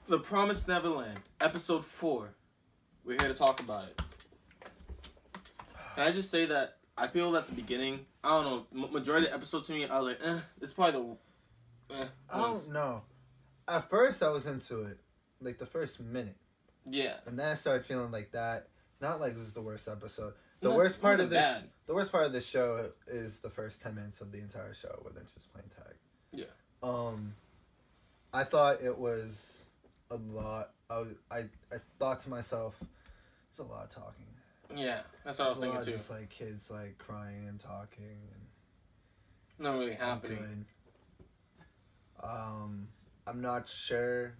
The Promised Neverland, episode 4. We're here to talk about it. Can I just say that I feel at the beginning, I don't know, majority of the episode to me, I was like, this is probably the, I don't know. At first, I was into it, like the first minute. Yeah. And then I started feeling like that. Not like this is the worst episode. No, The worst part of this, bad. the worst part of this show is the first 10 minutes of the entire show, where they're just playing tag. Yeah. I thought it was a lot. I thought to myself, there's a lot of talking. Yeah, that's what I was thinking too. Just like kids like crying and talking and not really happening. Good. I'm not sure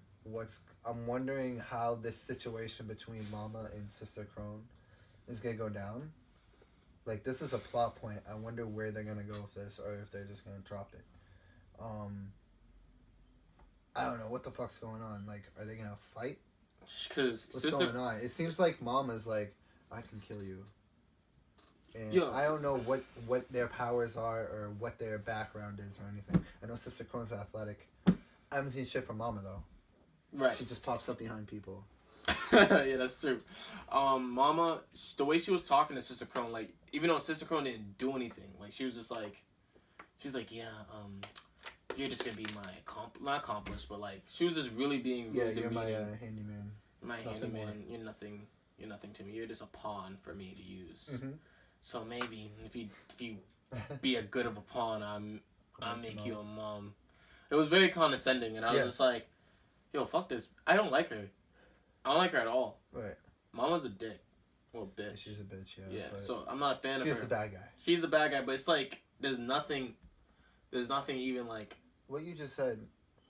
I'm wondering how this situation between Mama and Sister Crone is gonna go down. Like, this is a plot point. I wonder where they're gonna go with this, or if they're just gonna drop it. I don't know what the fuck's going on. Like, are they gonna fight? What's going on? It seems like Mama's like, I can kill you. And I don't know what their powers are or what their background is or anything. I know Sister Crone's athletic. I haven't seen shit from Mama though. Right. She just pops up behind people. Yeah, that's true. Mama, the way she was talking to Sister Crone, like, even though Sister Crone didn't do anything, like, she was like, yeah, you're just gonna be my not accomplice, but like, she was just really being really you're my handyman. My handyman. You're nothing to me. You're just a pawn for me to use. Mm-hmm. So maybe if you be a good of a pawn, I'll make you a mom. It was very condescending, and I was just like, yo, fuck this. I don't like her. I don't like her at all. Right. Mama's a dick. Well, bitch. She's a bitch, yeah. Yeah, so I'm not a fan of her. She's the bad guy. She's the bad guy, but it's like, there's nothing even like... What you just said,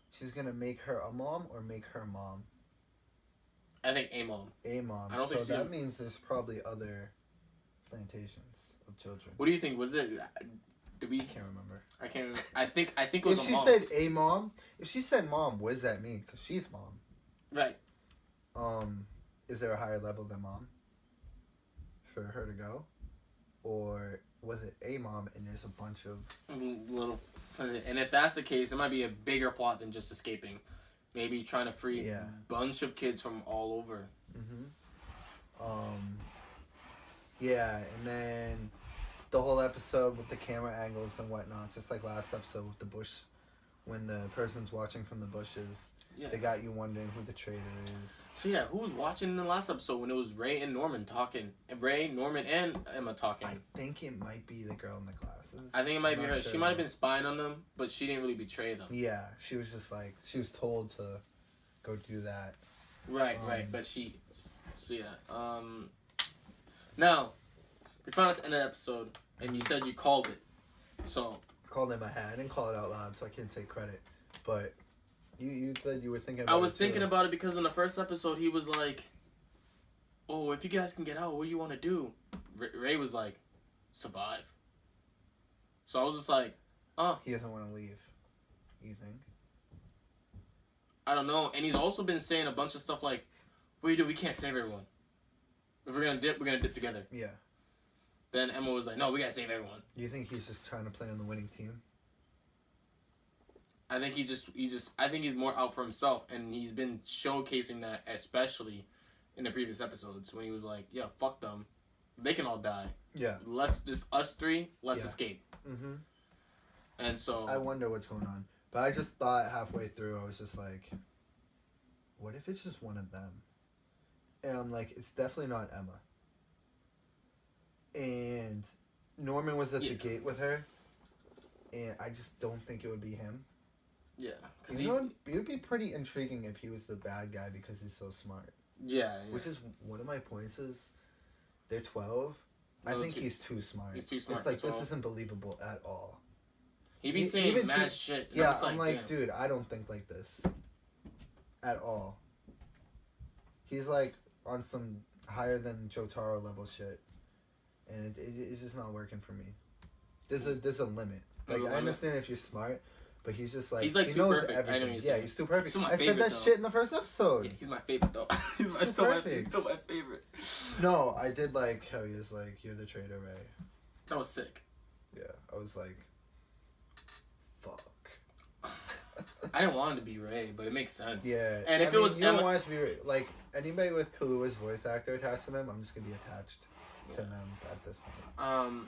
she's gonna make her a mom or make her mom? I think a mom. A mom. I don't think that means there's probably other plantations of children. What do you think? Was it... I can't remember. I can't remember. I think it was a mom. If she said a mom, if she said mom, what does that mean? Because she's mom. Right. Is there a higher level than mom for her to go? Or was it a mom and there's a bunch of... little... And if that's the case, it might be a bigger plot than just escaping. Maybe trying to free a bunch of kids from all over. Mm-hmm. Yeah, and then the whole episode with the camera angles and whatnot, just like last episode with the bush, when the person's watching from the bushes, they got you wondering who the traitor is. So yeah, who was watching in the last episode when it was Ray and Norman talking? Ray, Norman, and Emma talking. I think it might be the girl in the glasses. I think it might be her. Sure. She might have been spying on them, but she didn't really betray them. Yeah, she was just like, she was told to go do that. Right, but she... So yeah, now, we found out at the end of the episode, and you said you called it, so... I called it in my head. I didn't call it out loud, so I can't take credit, but... You said you were thinking about it. I was thinking about it because in the first episode, he was like, oh, if you guys can get out, what do you want to do? Ray was like, survive. So I was just like, He doesn't want to leave. You think? I don't know. And he's also been saying a bunch of stuff like, what do you do? We can't save everyone. If we're going to dip, we're going to dip together. Yeah. Then Emma was like, no, we got to save everyone. You think he's just trying to play on the winning team? I think I think he's more out for himself, and he's been showcasing that, especially in the previous episodes when he was like, "Yeah, fuck them, they can all die. Yeah, let's us three, let's escape." Mm-hmm. And so I wonder what's going on, but I just thought halfway through, I was just like, "What if it's just one of them?" And I'm like, "It's definitely not Emma." And Norman was at the gate with her, and I just don't think it would be him. Yeah, because it would be pretty intriguing if he was the bad guy because he's so smart. Yeah. Which is one of my points is, they're 12. I think he's too smart. He's too smart. It's like, this isn't believable at all. He be saying mad shit. Yeah, I'm like, dude, I don't think like this. At all. He's like on some higher than Jotaro level shit. And it's just not working for me. There's a limit. Like, I understand if you're smart, but he's just like, he too knows perfect. everything. I know yeah, he's too perfect. I said that shit in the first episode. Yeah, he's my favorite though. he's still my favorite. No, I did like how he was like, you're the traitor, Ray. That was sick. Yeah, I was like, fuck. I didn't want it to be Ray, but it makes sense. Yeah. And if it was you don't want it to be Ray. Like, anybody with Kaluuya's voice actor attached to them, I'm just going to be attached to them at this point.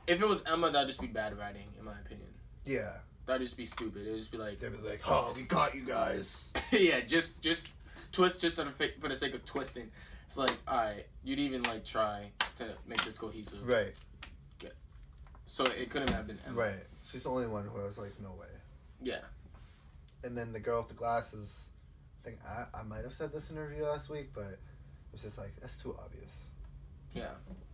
If it was Emma, that'd just be bad writing, in my opinion. Yeah. That'd just be stupid. It'd just be like... They'd be like, oh, we got you guys. Yeah, just twist just for the sake of twisting. It's like, alright, you'd even, like, try to make this cohesive. Right. Good. So it couldn't have been Emma. Right. She's the only one who I was like, no way. Yeah. And then the girl with the glasses, I think I might have said this in a review last week, but it was just like, that's too obvious. Yeah.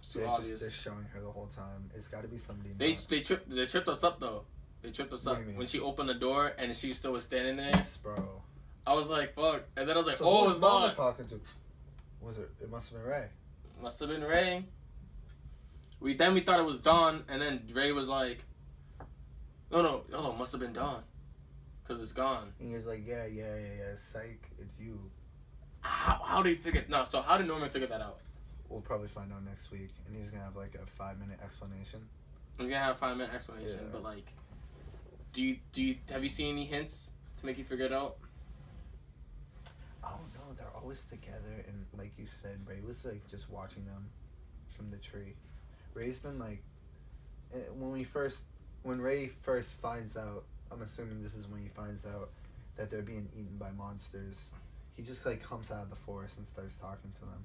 It's too obvious. They're showing her the whole time. It's got to be somebody. They tripped us up, though. They tripped us up when she opened the door and she still was standing there. Yes, bro. I was like, fuck. And then I was like, so oh, who was Mama not talking to? Was it? It must have been Ray. Must have been Ray. We thought it was Dawn, and then Ray was like, no, must have been Dawn, cause it's gone. And he was like, yeah, psych, it's you. How did he figure? No, so how did Norman figure that out? We'll probably find out next week, and he's gonna have like a 5-minute explanation. He's gonna have a 5-minute explanation, but like, have you seen any hints to make you figure it out? I don't know. They're always together, and like you said, Ray was like just watching them from the tree. Ray's been like, when Ray first finds out, I'm assuming this is when he finds out that they're being eaten by monsters. He just like comes out of the forest and starts talking to them,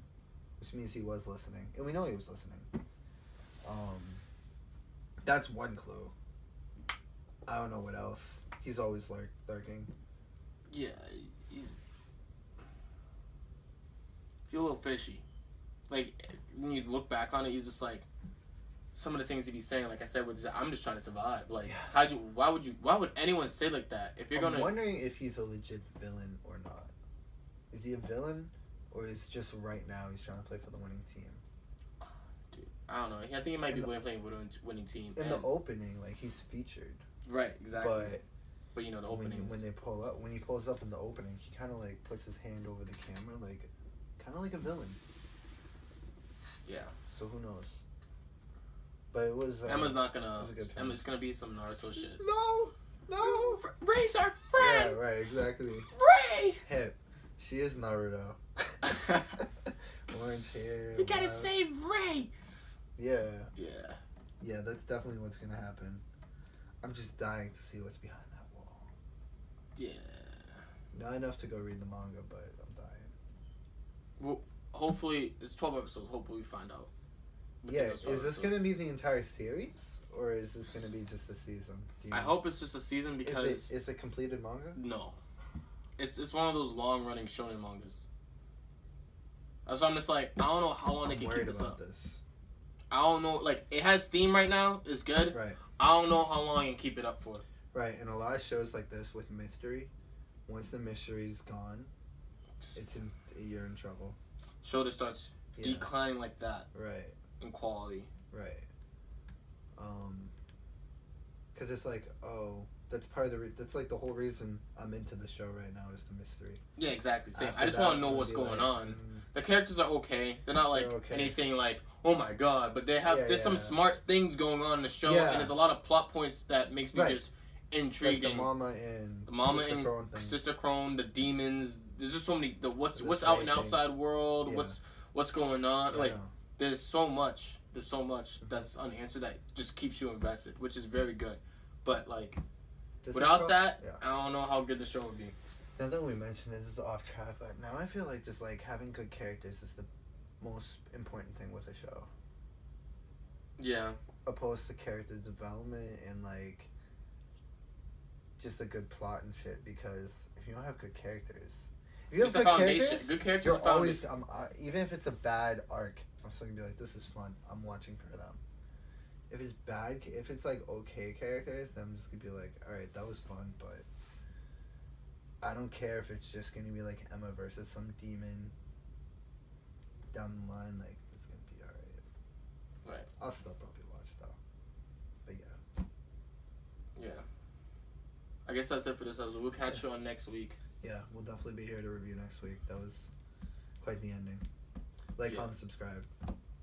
which means he was listening, and we know he was listening. That's one clue. I don't know what else. He's always lurking. Yeah, he's a little fishy. Like, when you look back on it, he's just like, some of the things he'd be saying, like I said, I'm just trying to survive. Like, why would anyone say like that? If you're I'm wondering if he's a legit villain or not. Is he a villain, or is just right now he's trying to play for the winning team? Dude, I don't know. I think he might be playing for the winning team. In the opening, like, he's featured. Right, exactly. But you know, the opening. When he pulls up in the opening, he kind of like puts his hand over the camera, like, kind of like a villain. Yeah. So who knows? But it was. Emma's not gonna. Emma's gonna be some Naruto shit. No. Ray's our friend. Yeah, right. Exactly. Ray. Hip. She is Naruto. Orange hair. We gotta save Ray. Yeah. Yeah. Yeah, that's definitely what's gonna happen. I'm just dying to see what's behind that wall. Yeah. Not enough to go read the manga, but I'm dying. Well, hopefully it's 12 episodes. Hopefully we find out. Yeah, is this going to be the entire series, or is this going to be just a season? I hope it's just a season because... Is it completed manga? No. It's one of those long-running shonen mangas. So I'm just like, I don't know how long they can keep this up. I don't know, like, it has Steam right now, it's good. Right. I don't know how long you can keep it up for. Right, and a lot of shows like this with mystery, once the mystery's gone, you're in trouble. Show that starts declining like that. Right. In quality. Right. Because it's like, that's part of that's like the whole reason I'm into the show right now is the mystery. Yeah, exactly. Same. I just want to know what's going on. The characters are okay. They're not like anything like, oh my god, but they have there's some smart things going on in the show, and there's a lot of plot points that makes me just intrigued. Like the mama and Sister Crone, the demons. There's just so many. What's out in the outside world? Yeah. What's going on? Like, there's so much that's unanswered that just keeps you invested, which is very good. But like, without that, I don't know how good the show would be. Now that we mentioned this is off track, but now I feel like just like having good characters is the most important thing with a show. Yeah. Opposed to character development and like just a good plot and shit, because if you don't have good characters, if you have good characters, you're always even if it's a bad arc, I'm still gonna be like, this is fun. I'm watching for them. If it's bad, if it's like okay characters, I'm just gonna be like, all right, that was fun, but I don't care if it's just gonna be like Emma versus some demon down the line. Like, it's gonna be alright. Right. I'll still probably watch though. But yeah. Yeah. I guess that's it for this episode. We'll catch you on next week. Yeah, we'll definitely be here to review next week. That was quite the ending. Like, comment, subscribe.